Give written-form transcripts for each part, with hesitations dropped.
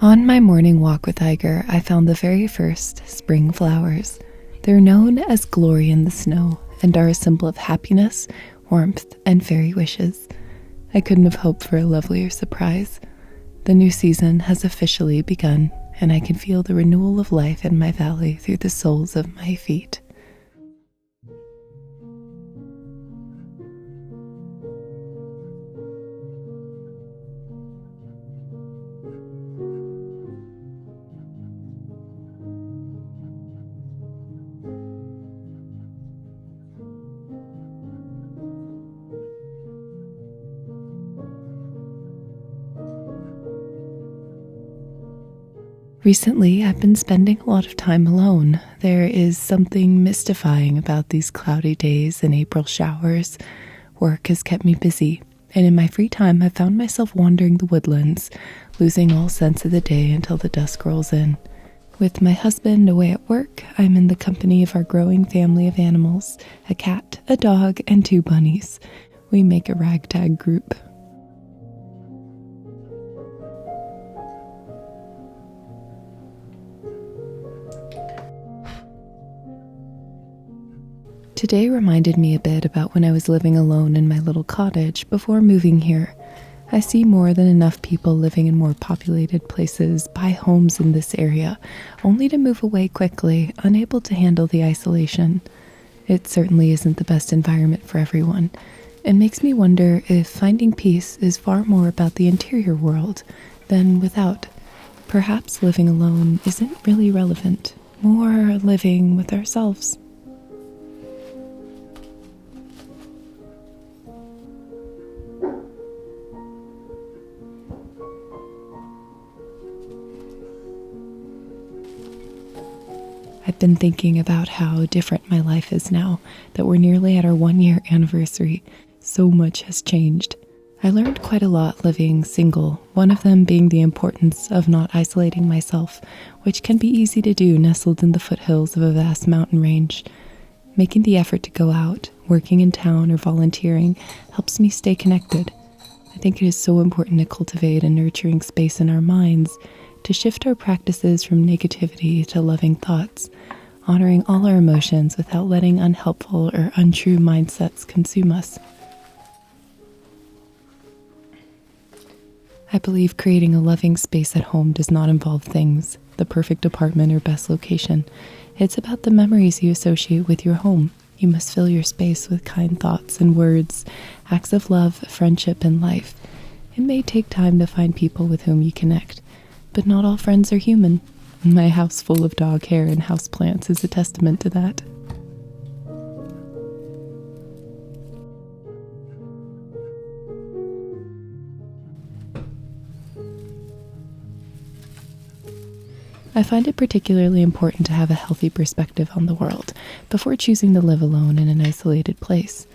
On my morning walk with Iger, I found the very first spring flowers. They're known as glory in the snow and are a symbol of happiness, warmth, and fairy wishes. I couldn't have hoped for a lovelier surprise. The new season has officially begun, and I can feel the renewal of life in my valley through the soles of my feet. Recently, I've been spending a lot of time alone. There is something mystifying about these cloudy days and April showers. Work has kept me busy, and in my free time, I've found myself wandering the woodlands, losing all sense of the day until the dusk rolls in. With my husband away at work, I'm in the company of our growing family of animals, a cat, a dog, and 2 bunnies. We make a ragtag group. Today reminded me a bit about when I was living alone in my little cottage before moving here. I see more than enough people living in more populated places buy homes in this area, only to move away quickly, unable to handle the isolation. It certainly isn't the best environment for everyone. It makes me wonder if finding peace is far more about the interior world than without. Perhaps living alone isn't really relevant, more living with ourselves. I've been thinking about how different my life is now that we're nearly at our 1-year anniversary. So much has changed. I learned quite a lot living single, one of them being the importance of not isolating myself, which can be easy to do nestled in the foothills of a vast mountain range. Making the effort to go out, working in town, or volunteering helps me stay connected. I think it is so important to cultivate a nurturing space in our minds, to shift our practices from negativity to loving thoughts, honoring all our emotions without letting unhelpful or untrue mindsets consume us. I believe creating a loving space at home does not involve things, the perfect apartment or best location. It's about the memories you associate with your home. You must fill your space with kind thoughts and words, acts of love, friendship, and life. It may take time to find people with whom you connect, but not all friends are human. My house full of dog hair and houseplants is a testament to that. I find it particularly important to have a healthy perspective on the world before choosing to live alone in an isolated place.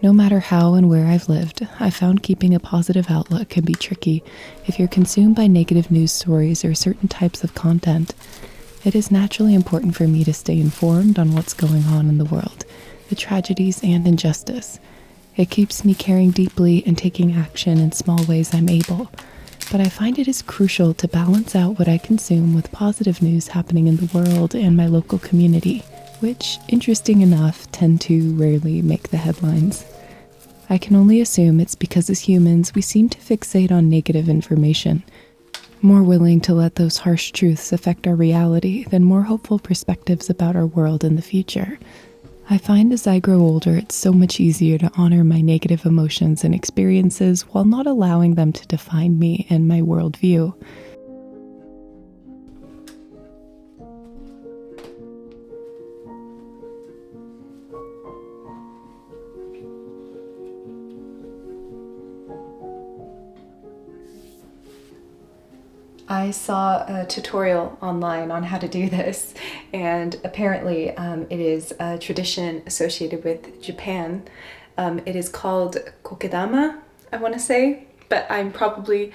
No matter how and where I've lived, I've found keeping a positive outlook can be tricky if you're consumed by negative news stories or certain types of content. It is naturally important for me to stay informed on what's going on in the world, the tragedies and injustice. It keeps me caring deeply and taking action in small ways I'm able. But I find it is crucial to balance out what I consume with positive news happening in the world and my local community, which, interesting enough, tend to rarely make the headlines. I can only assume it's because as humans, we seem to fixate on negative information, more willing to let those harsh truths affect our reality than more hopeful perspectives about our world and the future. I find as I grow older, it's so much easier to honor my negative emotions and experiences while not allowing them to define me and my worldview. I saw a tutorial online on how to do this, and apparently it is a tradition associated with Japan. It is called Kokedama, I want to say, but I'm probably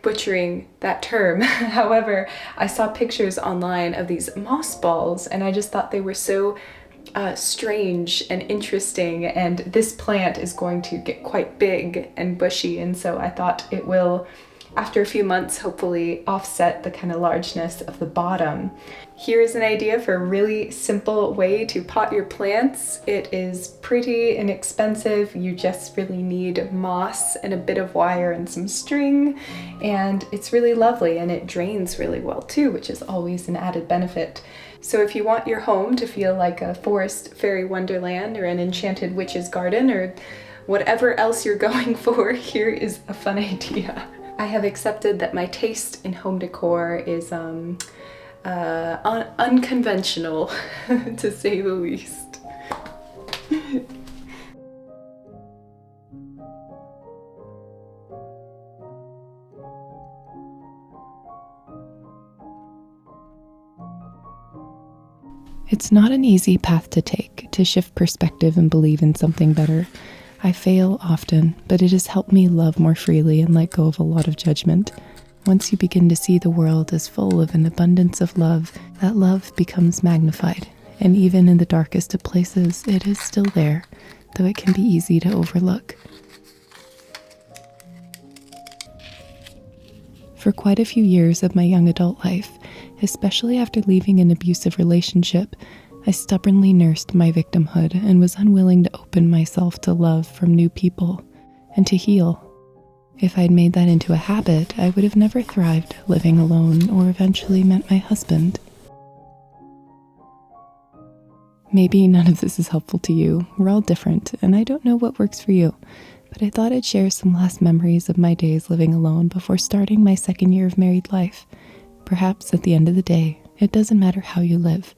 butchering that term. However, I saw pictures online of these moss balls, and I just thought they were so strange and interesting, and this plant is going to get quite big and bushy, and so I thought it will after a few months, hopefully offset the kind of largeness of the bottom. Here's an idea for a really simple way to pot your plants. It is pretty inexpensive. You just really need moss and a bit of wire and some string, and it's really lovely, and it drains really well too, which is always an added benefit. So if you want your home to feel like a forest fairy wonderland or an enchanted witch's garden or whatever else you're going for, here is a fun idea. I have accepted that my taste in home decor is unconventional, to say the least. It's not an easy path to take, to shift perspective and believe in something better. I fail often, but it has helped me love more freely and let go of a lot of judgment. Once you begin to see the world as full of an abundance of love, that love becomes magnified. And even in the darkest of places, it is still there, though it can be easy to overlook. For quite a few years of my young adult life, especially after leaving an abusive relationship, I stubbornly nursed my victimhood and was unwilling to open myself to love from new people and to heal. If I'd made that into a habit, I would have never thrived living alone or eventually met my husband. Maybe none of this is helpful to you. We're all different, and I don't know what works for you, but I thought I'd share some last memories of my days living alone before starting my second year of married life. Perhaps at the end of the day, it doesn't matter how you live,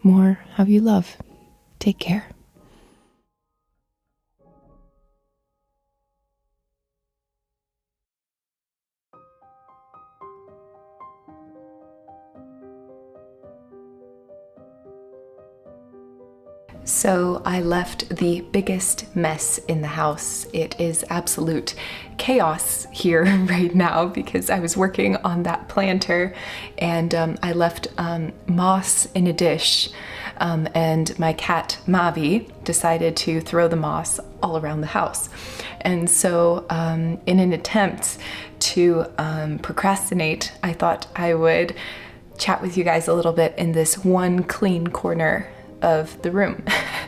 more how you love. Take care. So I left the biggest mess in the house. It is absolute chaos here right now because I was working on that planter, and I left moss in a dish, and my cat Mavi decided to throw the moss all around the house. And so in an attempt to procrastinate, I thought I would chat with you guys a little bit in this one clean corner of the room.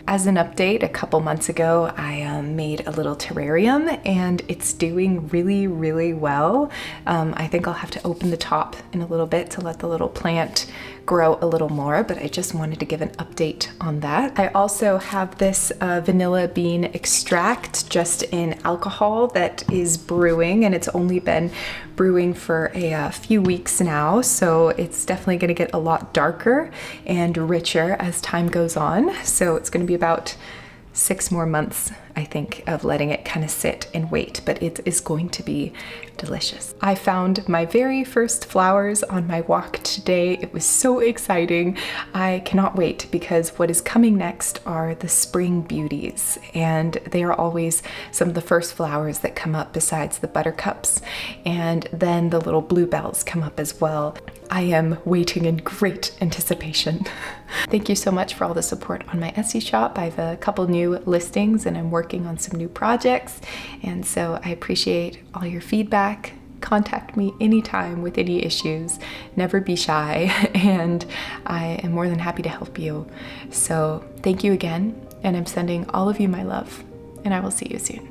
As an update, a couple months ago, I made a little terrarium and it's doing really, really well. I think I'll have to open the top in a little bit to let the little plant grow a little more, but I just wanted to give an update on that. I also have this vanilla bean extract just in alcohol that is brewing, and it's only been brewing for a few weeks now, so it's definitely going to get a lot darker and richer as time goes on. So it's going to be about 6 more months, I think, of letting it kind of sit and wait, but it is going to be delicious. I found my very first flowers on my walk today. It was so exciting. I cannot wait because what is coming next are the spring beauties, and they are always some of the first flowers that come up besides the buttercups, and then the little bluebells come up as well. I am waiting in great anticipation. Thank you so much for all the support on my Etsy shop. I have a couple new listings and I'm working on some new projects, and so I appreciate all your feedback. Contact me anytime with any issues. Never be shy, and I am more than happy to help you. So thank you again, and I'm sending all of you my love, and I will see you soon.